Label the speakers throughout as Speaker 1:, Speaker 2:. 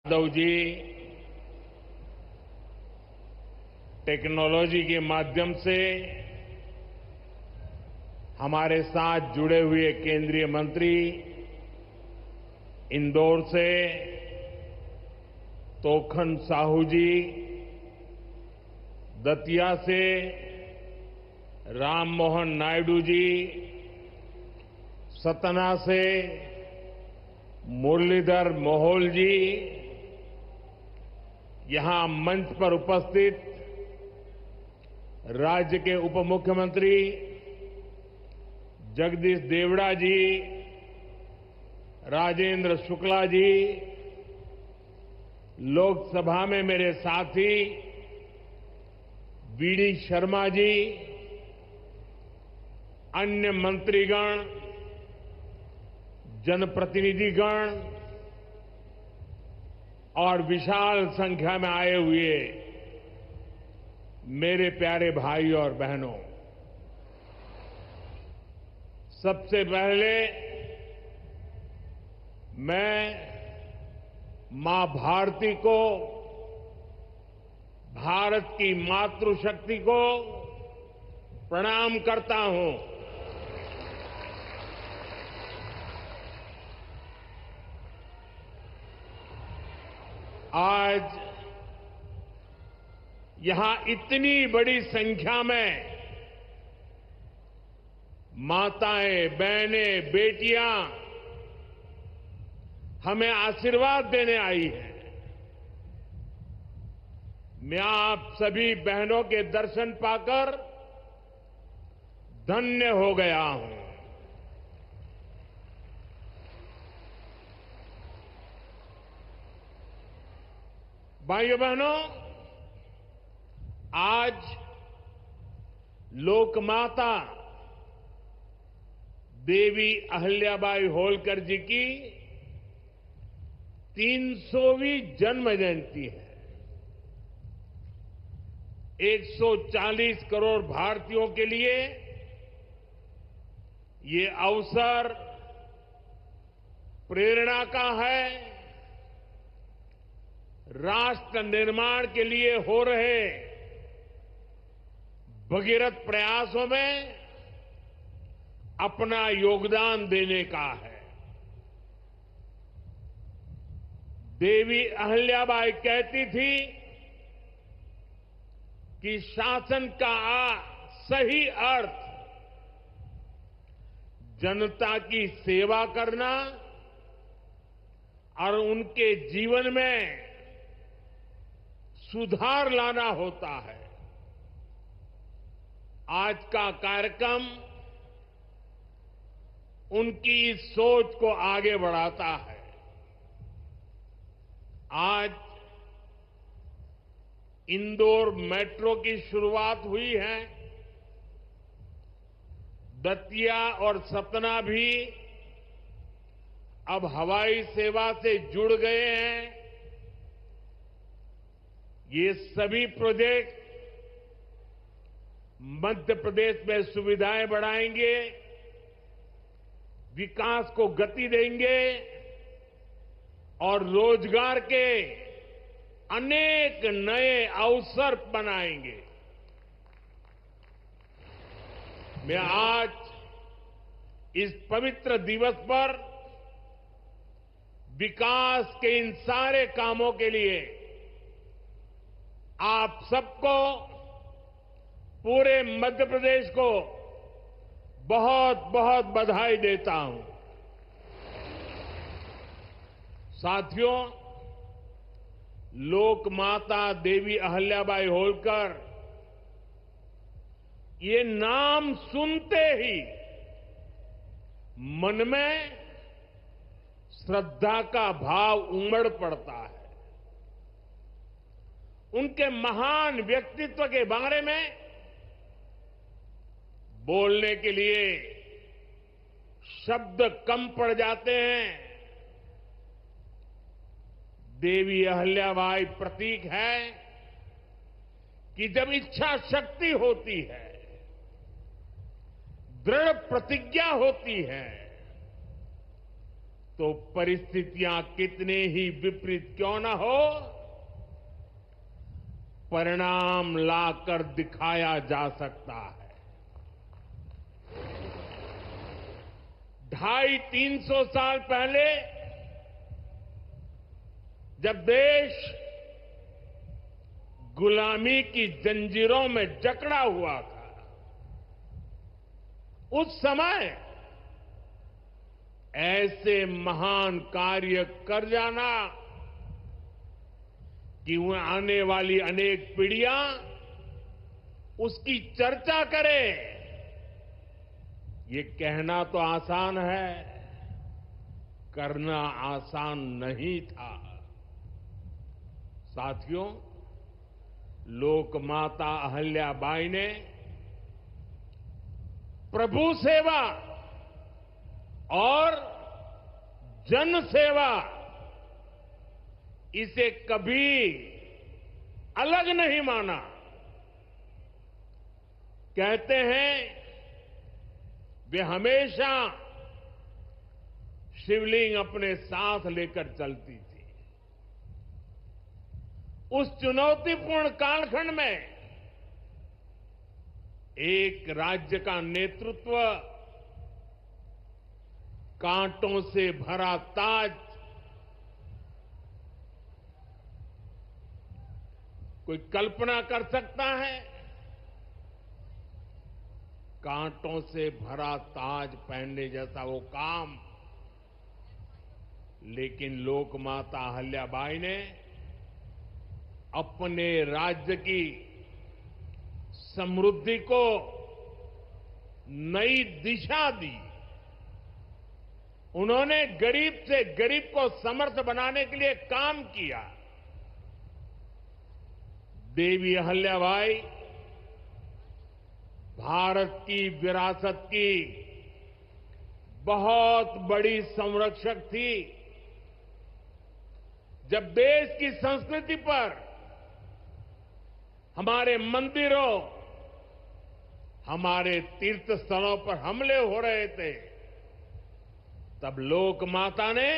Speaker 1: Yadav ji technology के माध्यम से हमारे साथ जुड़े हुए केंद्रीय मंत्री, इंदौर से तोखन साहू जी, दतिया से राम मोहन नायडू जी, सतना से मुरलीधर मोहोल जी, यहां मंच पर उपस्थित राज्य के उप मुख्यमंत्री जगदीश देवड़ा जी, राजेंद्र शुक्ला जी, लोकसभा में मेरे साथी वीडी शर्मा जी, अन्य मंत्रीगण, जनप्रतिनिधिगण और विशाल संख्या में आए हुए मेरे प्यारे भाई और बहनों, सबसे पहले मैं मां भारती को, भारत की मातृशक्ति को प्रणाम करता हूं। आज यहां इतनी बड़ी संख्या में माताएं, बहनें, बेटियां हमें आशीर्वाद देने आई हैं। मैं आप सभी बहनों के दर्शन पाकर धन्य हो गया हूं। भाइयों बहनों, आज लोकमाता देवी अहिल्याबाई होलकर जी की 300वीं जन्म जयंती है। 140 करोड़ भारतीयों के लिए ये अवसर प्रेरणा का है। राष्ट्र निर्माण के लिए हो रहे भगीरथ प्रयासों में अपना योगदान देने का है। देवी अहिल्याबाई कहती थी कि शासन का सही अर्थ जनता की सेवा करना और उनके जीवन में सुधार लाना होता है। आज का कार्यक्रम उनकी इस सोच को आगे बढ़ाता है। आज इंदौर मेट्रो की शुरुआत हुई है। दतिया और सतना भी अब हवाई सेवा से जुड़ गए हैं। ये सभी प्रोजेक्ट मध्य प्रदेश में सुविधाएं बढ़ाएंगे, विकास को गति देंगे और रोजगार के अनेक नए अवसर बनाएंगे। मैं आज इस पवित्र दिवस पर विकास के इन सारे कामों के लिए आप सबको, पूरे मध्य प्रदेश को बहुत बहुत बधाई देता हूं। साथियों, लोकमाता देवी अहिल्याबाई होलकर, ये नाम सुनते ही मन में श्रद्धा का भाव उमड़ पड़ता है। उनके महान व्यक्तित्व के बारे में बोलने के लिए शब्द कम पड़ जाते हैं। देवी अहिल्याबाई प्रतीक है कि जब इच्छा शक्ति होती है, दृढ़ प्रतिज्ञा होती है, तो परिस्थितियां कितने ही विपरीत क्यों न हो, परिणाम लाकर दिखाया जा सकता है। 250-300 साल पहले जब देश गुलामी की जंजीरों में जकड़ा हुआ था, उस समय ऐसे महान कार्य कर जाना कि आने वाली अनेक पीढ़ियां उसकी चर्चा करें, ये कहना तो आसान है, करना आसान नहीं था। साथियों, लोकमाता अहल्याबाई ने प्रभु सेवा और जन सेवा इसे कभी अलग नहीं माना। कहते हैं वे हमेशा शिवलिंग अपने साथ लेकर चलती थी। उस चुनौतीपूर्ण कालखंड में एक राज्य का नेतृत्व कांटों से भरा ताज कोई कल्पना कर सकता है? कांटों से भरा ताज पहनने जैसा वो काम, लेकिन लोकमाता अहल्याबाई ने अपने राज्य की समृद्धि को नई दिशा दी। उन्होंने गरीब से गरीब को समर्थ बनाने के लिए काम किया। देवी अहल्याबाई भारत की विरासत की बहुत बड़ी संरक्षक थी। जब देश की संस्कृति पर, हमारे मंदिरों, हमारे तीर्थ स्थलों पर हमले हो रहे थे, तब लोक माता ने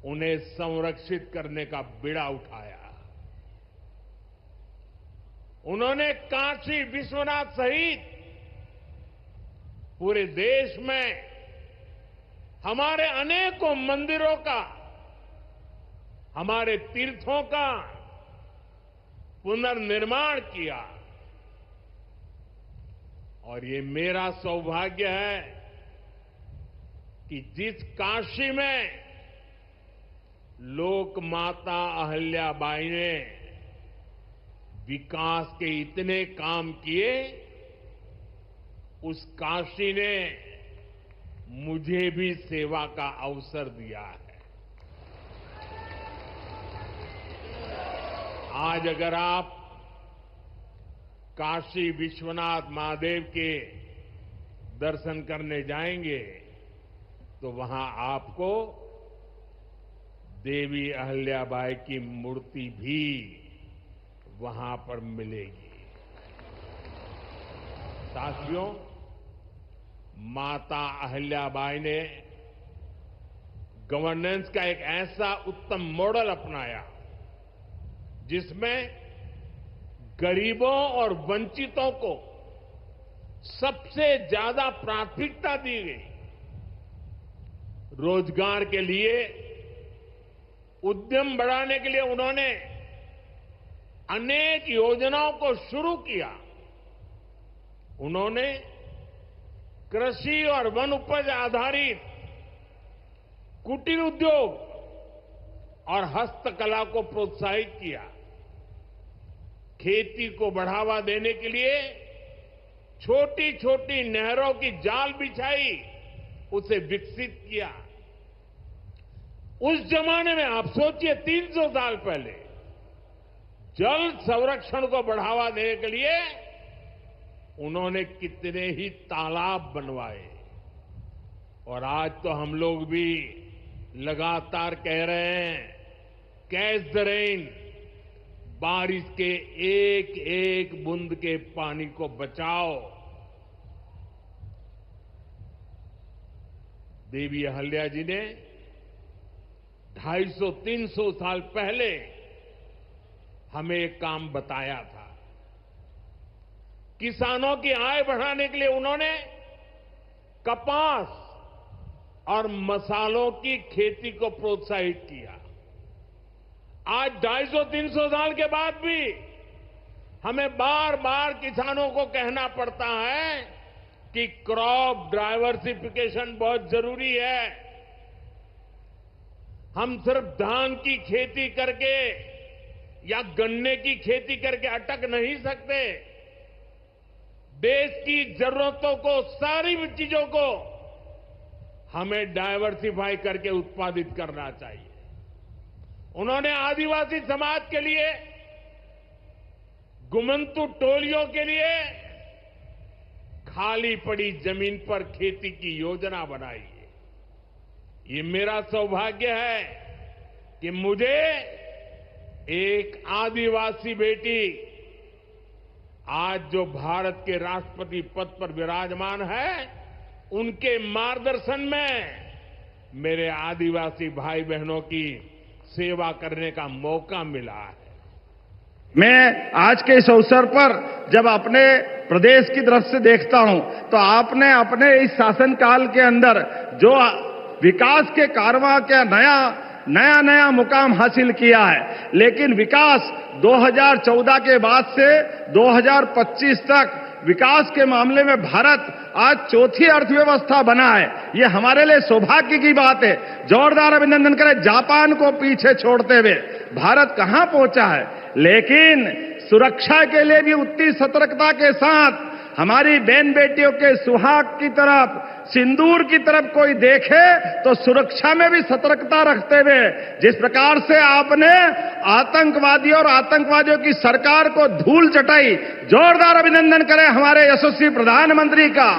Speaker 1: उन्हें संरक्षित करने का बीड़ा उठाया। उन्होंने काशी विश्वनाथ सहित पूरे देश में हमारे अनेकों मंदिरों का, हमारे तीर्थों का पुनर्निर्माण किया। और ये मेरा सौभाग्य है कि जिस काशी में लोक माता अहल्याबाई ने विकास के इतने काम किए, उस काशी ने मुझे भी सेवा का अवसर दिया है। आज अगर आप काशी विश्वनाथ महादेव के दर्शन करने जाएंगे तो वहां आपको देवी अहल्याबाई की मूर्ति भी वहां पर मिलेगी। साथियों, माता अहल्याबाई ने गवर्नेंस का एक ऐसा उत्तम मॉडल अपनाया जिसमें गरीबों और वंचितों को सबसे ज्यादा प्राथमिकता दी गई। रोजगार के लिए, उद्यम बढ़ाने के लिए उन्होंने अनेक योजनाओं को शुरू किया। उन्होंने कृषि और वन उपज आधारित कुटीर उद्योग और हस्तकला को प्रोत्साहित किया। खेती को बढ़ावा देने के लिए छोटी छोटी नहरों की जाल बिछाई, उसे विकसित किया। उस जमाने में आप सोचिए, 300 साल पहले जल संरक्षण को बढ़ावा देने के लिए उन्होंने कितने ही तालाब बनवाए। और आज तो हम लोग भी लगातार कह रहे हैं, कैच द रेन, बारिश के एक एक बूंद के पानी को बचाओ। देवी अहल्या जी ने 250-300 साल पहले हमें एक काम बताया था। किसानों की आय बढ़ाने के लिए उन्होंने कपास और मसालों की खेती को प्रोत्साहित किया। आज 250-300 साल के बाद भी हमें बार बार किसानों को कहना पड़ता है कि क्रॉप डाइवर्सिफिकेशन बहुत जरूरी है। हम सिर्फ धान की खेती करके या गन्ने की खेती करके अटक नहीं सकते। देश की जरूरतों को, सारी चीजों को हमें डाइवर्सिफाई करके उत्पादित करना चाहिए। उन्होंने आदिवासी समाज के लिए, गुमंतु टोलियों के लिए खाली पड़ी जमीन पर खेती की योजना बनाई है। ये मेरा सौभाग्य है कि मुझे एक आदिवासी बेटी आज जो भारत के राष्ट्रपति पद पर विराजमान है, उनके मार्गदर्शन में मेरे आदिवासी भाई बहनों की सेवा करने का मौका मिला है।
Speaker 2: मैं आज के इस अवसर पर जब अपने प्रदेश की तरफ से देखता हूं तो आपने अपने इस शासनकाल के अंदर जो विकास के कारवां का नया मुकाम हासिल किया है, लेकिन विकास 2014 के बाद से 2025 तक विकास के मामले में भारत आज चौथी अर्थव्यवस्था बना है। ये हमारे लिए सौभाग्य की बात है। जोरदार अभिनंदन करें। जापान को पीछे छोड़ते हुए भारत कहां पहुंचा है, लेकिन सुरक्षा के लिए भी उतनी सतर्कता के साथ हमारी बहन बेटियों के सुहाग की तरफ, सिंदूर की तरफ कोई देखे तो सुरक्षा में भी सतर्कता रखते हुए जिस प्रकार से आपने आतंकवादियों और आतंकवादियों की सरकार को धूल चटाई, जोरदार अभिनंदन करें हमारे यशस्वी प्रधानमंत्री का।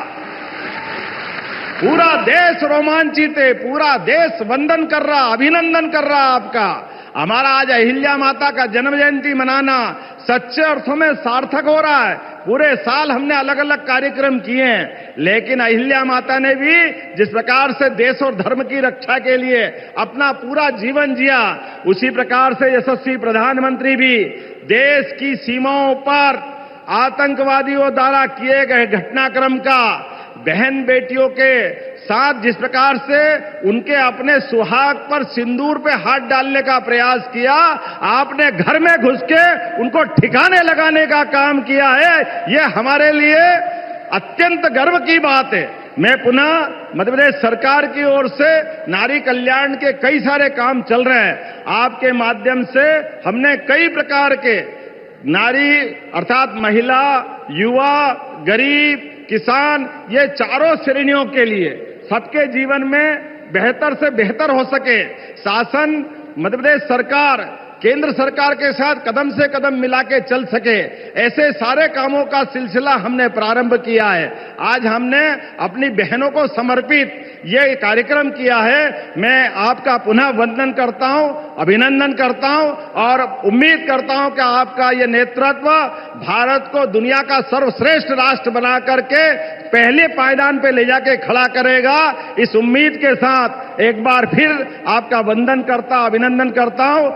Speaker 2: पूरा देश रोमांचित है, पूरा देश वंदन कर रहा, अभिनंदन कर रहा आपका। हमारा आज अहिल्या माता का जन्म जयंती मनाना सच्चे अर्थों में सार्थक हो रहा है। पूरे साल हमने अलग अलग कार्यक्रम किए हैं, लेकिन अहिल्या माता ने भी जिस प्रकार से देश और धर्म की रक्षा के लिए अपना पूरा जीवन जिया, उसी प्रकार से यशस्वी प्रधानमंत्री भी देश की सीमाओं पर आतंकवादियों द्वारा किए गए घटनाक्रम का बहन बेटियों के साथ जिस प्रकार से उनके अपने सुहाग पर सिंदूर पे हाथ डालने का प्रयास किया, आपने घर में घुस के उनको ठिकाने लगाने का काम किया है। ये हमारे लिए अत्यंत गर्व की बात है। मैं पुनः मध्य प्रदेश सरकार की ओर से नारी कल्याण के कई सारे काम चल रहे हैं। आपके माध्यम से हमने कई प्रकार के नारी अर्थात महिला, युवा, गरीब, किसान, ये चारों श्रेणियों के लिए सबके जीवन में बेहतर से बेहतर हो सके, शासन मध्य प्रदेश सरकार केंद्र सरकार के साथ कदम से कदम मिला के चल सके, ऐसे सारे कामों का सिलसिला हमने प्रारंभ किया है। आज हमने अपनी बहनों को समर्पित ये कार्यक्रम किया है। मैं आपका पुनः वंदन करता हूं, अभिनंदन करता हूं और उम्मीद करता हूं कि आपका ये नेतृत्व भारत को दुनिया का सर्वश्रेष्ठ राष्ट्र बना करके पहले पायदान पे ले जाके खड़ा करेगा। इस उम्मीद के साथ एक बार फिर आपका वंदन करता, अभिनंदन करता हूं।